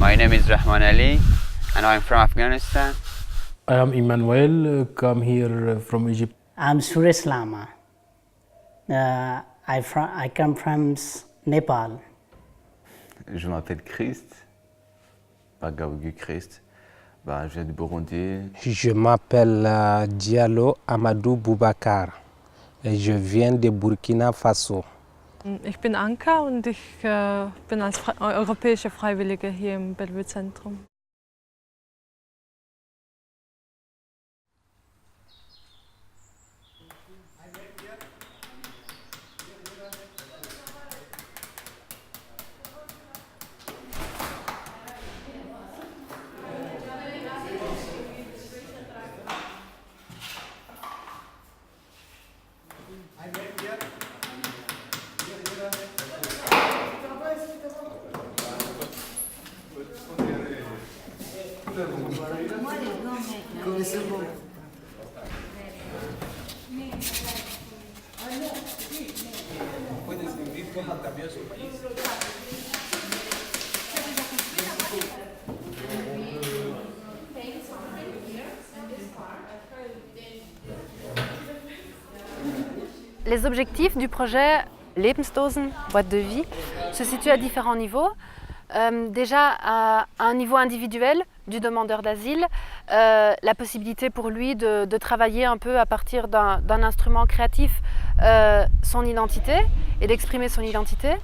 My name is Rahman Ali and I'm from Afghanistan. I am Emmanuel, come here from Egypt. I'm Suresh Lama. I come from Nepal. Je m'appelle Christ, Bagaougu Christ. Je viens du Burundi. Je m'appelle Diallo Amadou Boubacar et je viens de Burkina Faso. Ich bin Anka und ich bin als europäische Freiwillige hier im Bellevue-Zentrum. Les objectifs du projet Lebensdosen, boîte de vie, se situent à différents niveaux. Déjà à un niveau individuel du demandeur d'asile, la possibilité pour lui de travailler un peu à partir d'un instrument créatif son identité et d'exprimer son identité.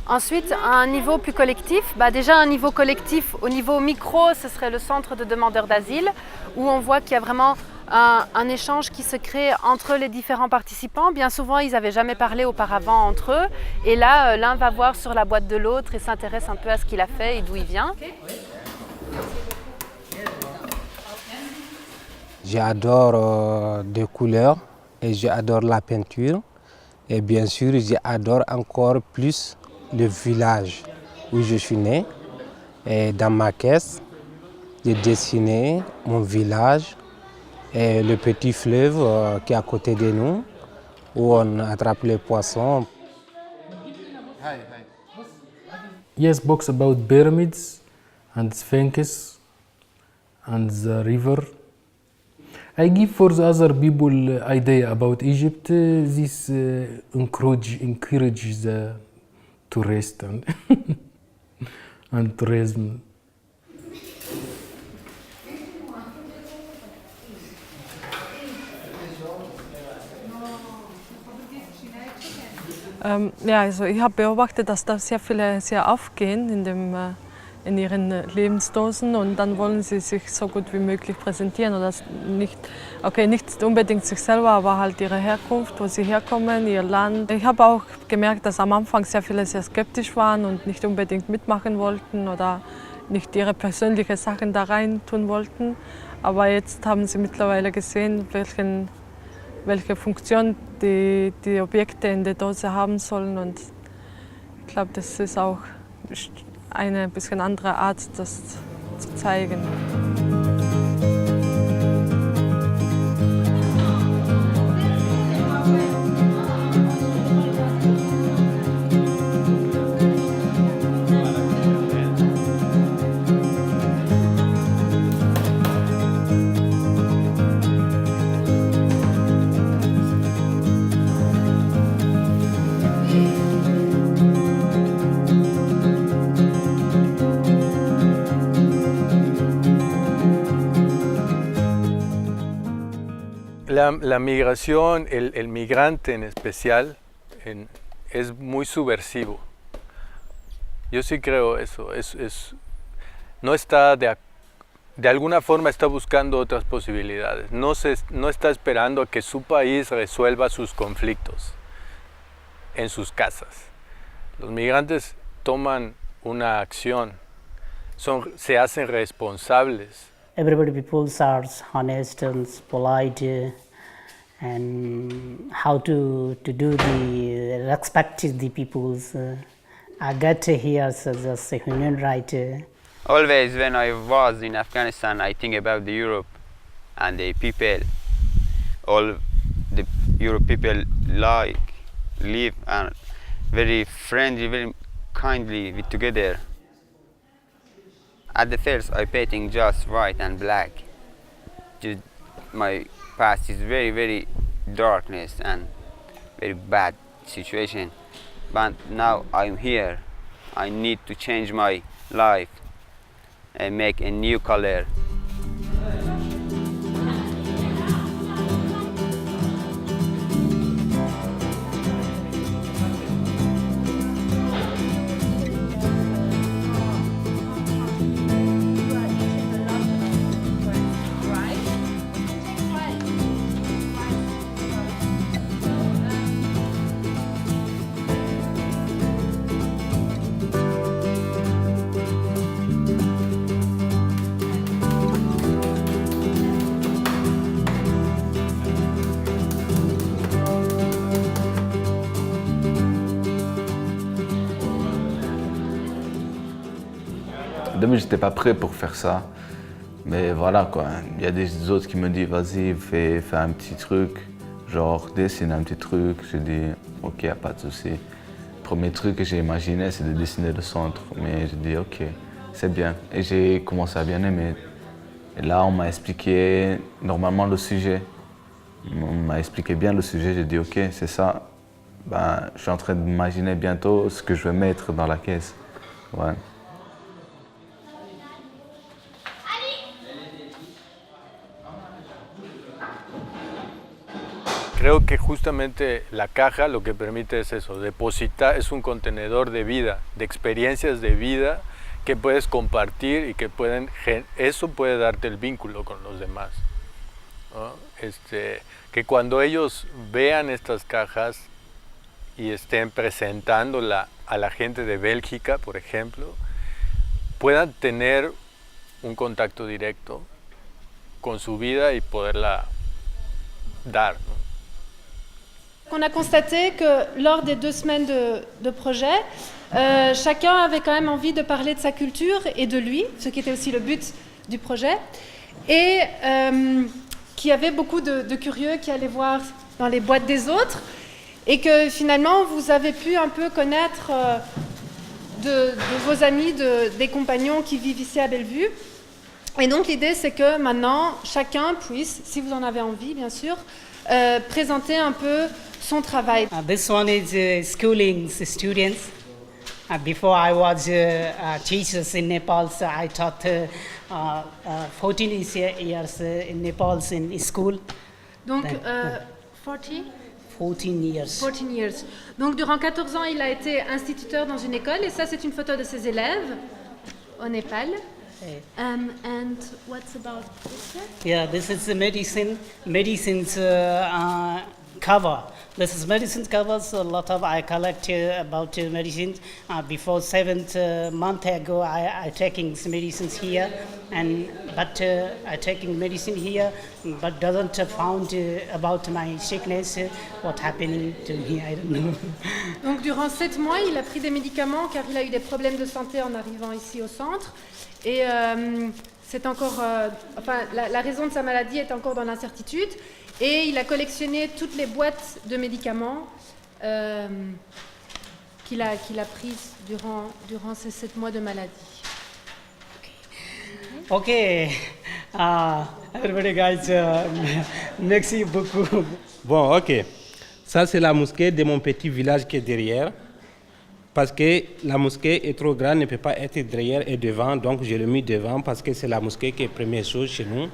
Ensuite, à un niveau plus collectif, déjà un niveau collectif, au niveau micro, ce serait le centre de demandeurs d'asile, où on voit qu'il y a vraiment un échange qui se crée entre les différents participants. Bien souvent, ils n'avaient jamais parlé auparavant entre eux. Et là, l'un va voir sur la boîte de l'autre et s'intéresse un peu à ce qu'il a fait et d'où il vient. J'adore des couleurs et j'adore la peinture. Et bien sûr, j'adore encore plus le village où je suis né. Et dans ma caisse, j'ai dessiné mon village et le petit fleuve qui est à côté de nous, où on attrape les poissons. Yes, books about pyramids and sphinx and the river. I give for the other people idea about Egypt. This encourage the tourist and tourism. Also ich habe beobachtet, dass da sehr viele sehr aufgehen in ihren Lebensdosen und dann wollen sie sich so gut wie möglich präsentieren oder nicht unbedingt sich selber, aber halt ihre Herkunft, wo sie herkommen, ihr Land. Ich habe auch gemerkt, dass am Anfang sehr viele sehr skeptisch waren und nicht unbedingt mitmachen wollten oder nicht ihre persönlichen Sachen da rein tun wollten. Aber jetzt haben sie mittlerweile gesehen, welche Funktion die Objekte in der Dose haben sollen. Und ich glaube, das ist auch eine bisschen andere Art, das zu zeigen. La migración, el migrante en especial, es muy subversivo. Yo sí creo eso. No está de alguna forma está buscando otras posibilidades. No está esperando a que su país resuelva sus conflictos en sus casas. Los migrantes toman una acción, se hacen responsables. Everybody people are honest and polite and how to do the respect the people's. I get here so just a human right. Always when I was in Afghanistan, I think about the Europe and the people. All the Europe people live and very friendly, very kindly together. At the first, I painting just white and black. My past is very, very darkness and very bad situation. But now I'm here. I need to change my life and make a new color. Au début, j'étais pas prêt pour faire ça. Mais voilà quoi, il y a des autres qui me disent vas-y, fais un petit truc, genre dessine un petit truc. Je dis ok, y a pas de souci. Le premier truc que j'ai imaginé, c'est de dessiner le centre. Mais je dis ok, c'est bien. Et j'ai commencé à bien aimer. Et là, on m'a expliqué normalement le sujet. On m'a expliqué bien le sujet, j'ai dit ok, c'est ça. Ben, je suis en train d'imaginer bientôt ce que je vais mettre dans la caisse. Ouais. Creo que justamente la caja lo que permite es eso, depositar, es un contenedor de vida, de experiencias de vida que puedes compartir y que eso puede darte el vínculo con los demás, ¿no? Que cuando ellos vean estas cajas y estén presentándola a la gente de Bélgica, por ejemplo, puedan tener un contacto directo con su vida y poderla dar, ¿no? On a constaté que lors des 2 semaines de projet, chacun avait quand même envie de parler de sa culture et de lui, ce qui était aussi le but du projet, et qu'il y avait beaucoup de curieux qui allaient voir dans les boîtes des autres, et que finalement vous avez pu un peu connaître de vos amis, des compagnons qui vivent ici à Bellevue. Et donc l'idée c'est que maintenant chacun puisse, si vous en avez envie bien sûr, présenter un peu son travail. This one is schooling students. Before I was teacher in Nepal, so I taught 14 years in Nepal in school. Donc 14 years. 14 years. Donc durant 14 ans, il a été instituteur dans une école, et ça c'est une photo de ses élèves au Népal. And what's about this one? Yeah, this is the medicines cover. This is medicine covers. A lot of I collect about medicines. Before 7th month ago, I taking some medicines here, but I taking medicine here, but doesn't found about my sickness. What happening to me? I don't know. Donc durant 7 mois, il a pris des médicaments car il a eu des problèmes de santé en arrivant ici au centre. Et c'est encore, la raison de sa maladie est encore dans l'incertitude. Et il a collectionné toutes les boîtes de médicaments qu'il a prises durant ces 7 mois de maladie. Ok, everybody guys, merci beaucoup. Bon, ok. Ça, c'est la mosquée de mon petit village qui est derrière. Parce que la mosquée est trop grande, ne peut pas être derrière et devant. Donc, je l'ai mis devant parce que c'est la mosquée qui est première chose chez nous.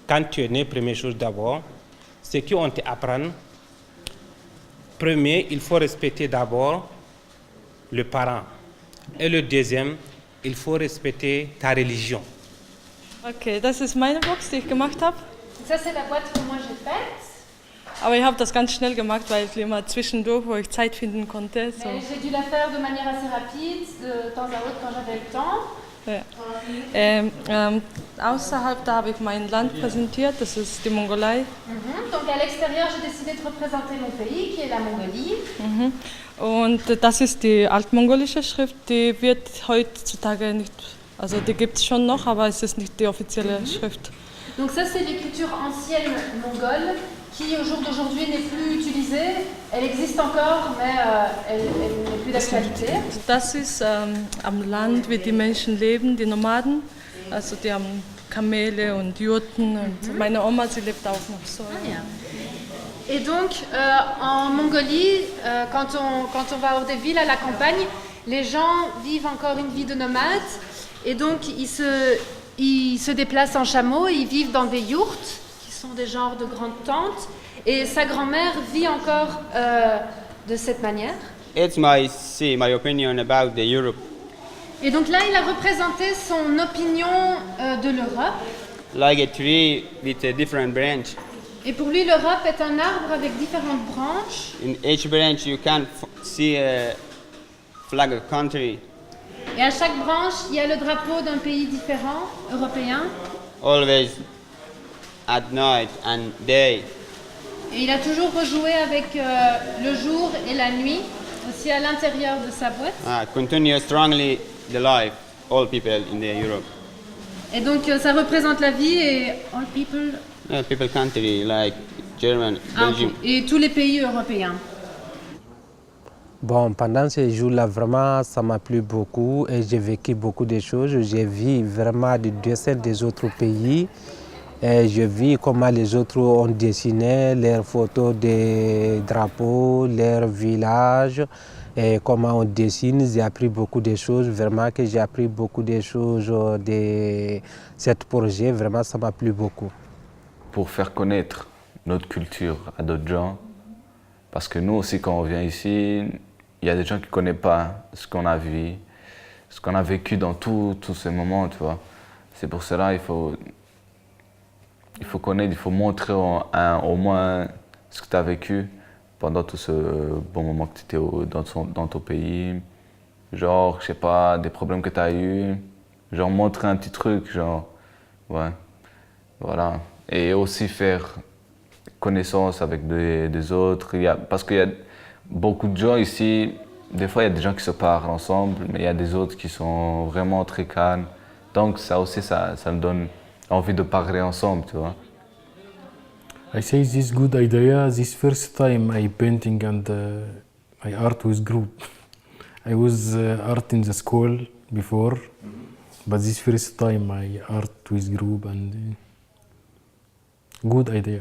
Quand tu es né, première chose d'abord, ce qu'on t'apprend, premier, il faut respecter d'abord le parent. Et le deuxième, il faut respecter ta religion. Okay, das ist meine Box, die ich gemacht habe. Ça c'est la boîte que moi j'ai faite. Aber ich habe das ganz schnell gemacht, weil ich immer zwischendurch, wo ich Zeit finden konnte. So. Mais j'ai dû la faire de manière assez rapide, de temps à autre quand j'avais le temps. Ja. Außerhalb, da habe ich mein Land präsentiert, das ist die Mongolei. Donc à l'extérieur, j'ai décidé de représenter mon pays, qui est la Mongolie. Und das ist die altmongolische Schrift, die wird heutzutage nicht, also die gibt es schon noch, aber es ist nicht die offizielle Schrift. Donc ça c'est l'écriture ancienne mongole qui au jour d'aujourd'hui n'est plus utilisée. Elle existe encore, mais elle n'est plus d'actualité. Das ist am Land, wie die Menschen leben, die Nomaden. Also die haben Kamele und Jurten. Und meine Oma, sie lebt auch noch so. Et donc, en Mongolie, quand on va hors des villes, à la campagne, les gens vivent encore une vie de nomades. Et donc, ils se déplacent en chameau, ils vivent dans des yourtes, qui sont des genres de grandes tentes. Et sa grand-mère vit encore de cette manière. It's my opinion about the Europe. Et donc là, il a représenté son opinion de l'Europe. Like a tree with a different branch. Et pour lui, l'Europe est un arbre avec différentes branches. In each branch you can see a flag of country. Et à chaque branche, il y a le drapeau d'un pays différent, européen. Always at night and day. Et il a toujours rejoué avec le jour et la nuit, aussi à l'intérieur de sa boîte. Continue strongly the life, all people in the Europe. Et donc ça représente la vie et all people. People country like German, Belgium. Et tous les pays européens. Bon, pendant ces jours-là, vraiment, ça m'a plu beaucoup et j'ai vécu beaucoup de choses. J'ai vu vraiment des dessins des autres pays. Et j'ai vu comment les autres ont dessiné leurs photos des drapeaux, leurs villages, et comment on dessine. J'ai appris beaucoup de choses, vraiment que j'ai appris beaucoup de choses de ce projet. Vraiment, ça m'a plu beaucoup. Pour faire connaître notre culture à d'autres gens, parce que nous aussi, quand on vient ici, il y a des gens qui ne connaissent pas ce qu'on a vu, ce qu'on a vécu dans tous ces moments, tu vois. C'est pour cela qu'il faut connaître, il faut montrer au moins ce que tu as vécu pendant tout ce bon moment que tu étais dans ton pays. Genre, je sais pas, des problèmes que tu as eus, genre montrer un petit truc, genre, ouais, voilà. Et aussi faire connaissance avec des autres, parce qu'il y a beaucoup de gens ici, des fois il y a des gens qui se parlent ensemble, mais il y a des autres qui sont vraiment très calmes. Donc ça aussi, ça me donne envie de parler ensemble, tu vois. I say this good idea. This first time I painting and I art with group. I was art in the school before, but this first time I art with group and good idea.